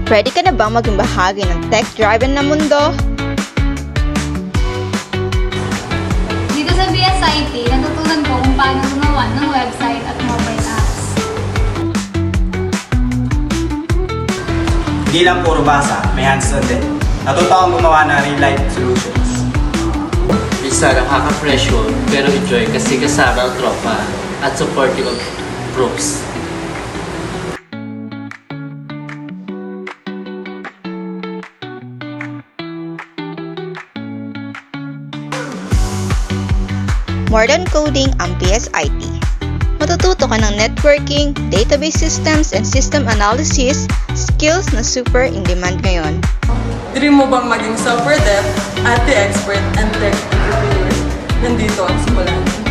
Ready ka na bang maging bahagi ng tech-driven na mundo? Dito sa BSIT, natutunan ko kung paano gumawa ng website at mobile apps. Hindi lang puro basa, may hands-on din. Natuto akong gumawa ng real-life solutions. Bisa nakaka-pressure pero enjoy kasi kasama ang tropa at supportive of groups. More than coding ang BSIT. Matututo ka ng networking, database systems, and system analysis, skills na super in demand ngayon. Dream mo bang maging software dev, IT expert, and tech entrepreneur? Nandito ang simulahan.